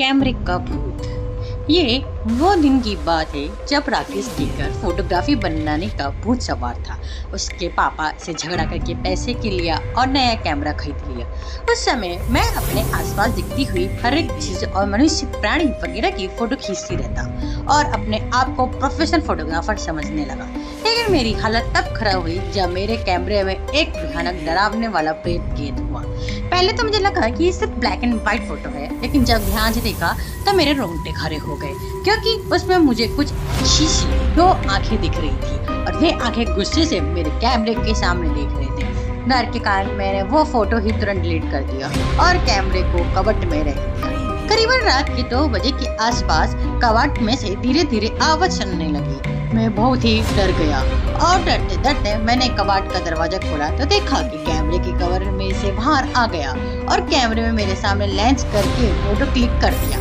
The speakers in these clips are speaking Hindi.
कैमरे का भूत। ये वो दिन की बात है जब राकेश केकर फोटोग्राफी बनाने का भूत सवार था। उसके पापा से झगड़ा करके पैसे के लिया और नया कैमरा खरीद लिया। उस समय मैं अपने आसपास दिखती हुई हर एक चीज और मनुष्य, प्राणी वगैरह की फोटो खींचती रहता और अपने आप को प्रोफेशनल फोटोग्राफर समझने लगा। लेकिन मेरी हालत तब खराब हुई जब मेरे कैमरे में एक भयानक डरावने वाला प्रेत कैद हुआ। पहले तो मुझे लगा कि ये सिर्फ ब्लैक एंड व्हाइट फोटो है, लेकिन जब ध्यान से देखा तो मेरे रोंगटे खड़े हो गए, क्योंकि उसमें मुझे कुछ शीशी 2 आंखें दिख रही थी और ये आंखें गुस्से से मेरे कैमरे के सामने देख रहे थे। डर के कारण मैंने वो फोटो ही तुरंत डिलीट कर दिया और कैमरे को कबट में रख दिया। करीबन रात के 2 बजे के आसपास कबट में से धीरे धीरे आवाज सुनने लगी। मैं बहुत ही डर गया और डरते डरते मैंने कबाट का दरवाजा खोला तो देखा कि कैमरे की कवर में से बाहर आ गया और कैमरे में मेरे सामने लेंस करके फोटो क्लिक कर दिया।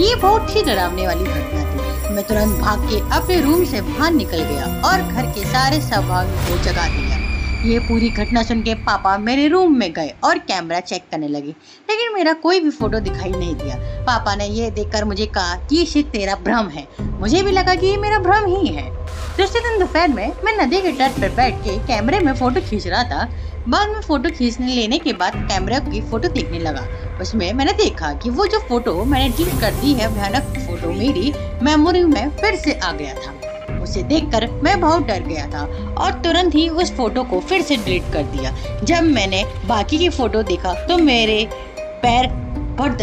ये बहुत ही डरावने वाली घटना थी। मैं तुरंत भाग के अपने रूम से बाहर निकल गया और घर के सारे सहभागियों को जगा दिया। ये पूरी घटना सुन के पापा मेरे रूम में गए और कैमरा चेक करने लगे, लेकिन मेरा कोई भी फोटो दिखाई नहीं दिया। पापा ने ये देखकर मुझे कहा कि ये शायद तेरा भ्रम है। मुझे भी लगा कि ये मेरा भ्रम ही है। दूसरे दिन दोपहर में मैं नदी के तट पर बैठ के कैमरे में फोटो खींच रहा था। बाद में फोटो खींचने लेने के बाद कैमरा की फोटो देखने लगा। उसमें मैंने देखा कि वो जो फोटो मैंने डिलीट कर दी है, भयानक फोटो मेरी मेमोरी में फिर से आ गया था। उसे देखकर मैं बहुत डर गया था और तुरंत ही उस फोटो को फिर से डिलीट कर दिया। जब मैंने बाकी की फोटो देखा तो मेरे पैर बहुत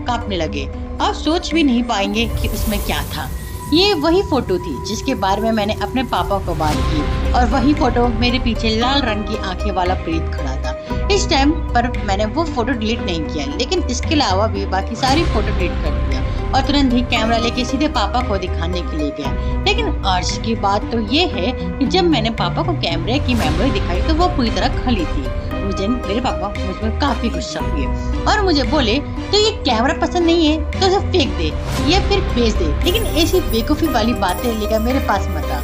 कांपने लगे। आप सोच भी नहीं पाएंगे कि उसमें क्या था। ये वही फोटो थी जिसके बारे में मैंने अपने पापा को बात की और वही फोटो मेरे पीछे लाल रंग की आंखें वाला प्रेत खड़ा था। इस टाइम पर मैंने वो फोटो डिलीट नहीं किया, लेकिन इसके अलावा भी बाकी सारी फोटो डिलीट कर दिया और तुरंत ही कैमरा लेके सीधे पापा को दिखाने के लिए गया। लेकिन आज की बात तो ये है कि जब मैंने पापा को कैमरे की मेमोरी दिखाई तो वो पूरी तरह खाली थी। उस दिन मेरे पापा मुझ पर काफी गुस्सा हुए और मुझे बोले तो ये कैमरा पसंद नहीं है तो उसे फेंक दे या फिर बेच दे, लेकिन ऐसी बेवकूफी वाली बातें लेकर मेरे पास मत आ।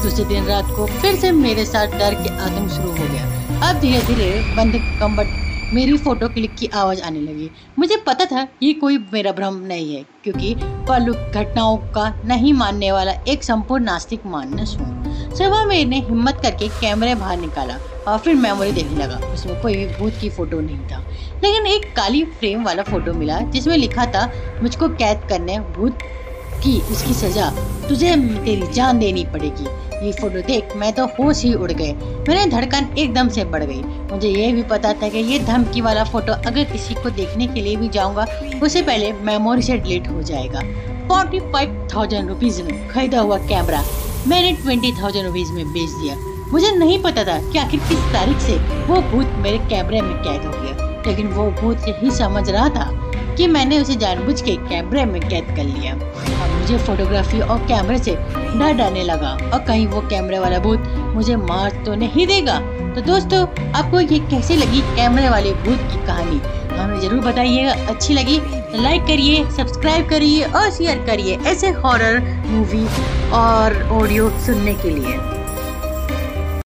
दूसरे दिन रात को फिर से मेरे साथ डर के आतंक शुरू हो गया। अब धीरे धीरे बंद कमबट मेरी फोटो क्लिक की आवाज आने लगी। मुझे पता था ये कोई मेरा भ्रम नहीं है, क्योंकि परलौकिक घटनाओं का नहीं मानने वाला एक संपूर्ण नास्तिक मानस हूँ। सुबह मैंने हिम्मत करके कैमरे बाहर निकाला और फिर मेमोरी देखने लगा। उसमें कोई भी भूत की फोटो नहीं था, लेकिन एक काली फ्रेम वाला फोटो मिला जिसमें लिखा था, मुझको कैद करने भूत की उसकी सजा, तुझे तेरी जान देनी पड़ेगी। ये फोटो देख मैं तो होश ही उड़ गए। मेरी धड़कन एकदम से बढ़ गई। मुझे ये भी पता था कि ये धमकी वाला फोटो अगर किसी को देखने के लिए भी जाऊंगा उससे पहले मेमोरी से डिलीट हो जाएगा। 45,000 रुपीज में खरीदा हुआ कैमरा मैंने 20,000 रुपीज में बेच दिया। मुझे नहीं पता था कि आखिर किस तारीख से वो भूत मेरे कैमरे में कैद हो गया, लेकिन वो भूत यही समझ रहा था कि मैंने उसे जानबूझ के कैमरे में कैद कर लिया। अब मुझे फोटोग्राफी और कैमरे से डर आने लगा और कहीं वो कैमरे वाला भूत मुझे मार तो नहीं देगा। तो दोस्तों, आपको ये कैसी लगी कैमरे वाले भूत की कहानी, हमें जरूर बताइएगा। अच्छी लगी तो लाइक करिए, सब्सक्राइब करिए और शेयर करिए ऐसे हॉरर मूवी और ऑडियो सुनने के लिए।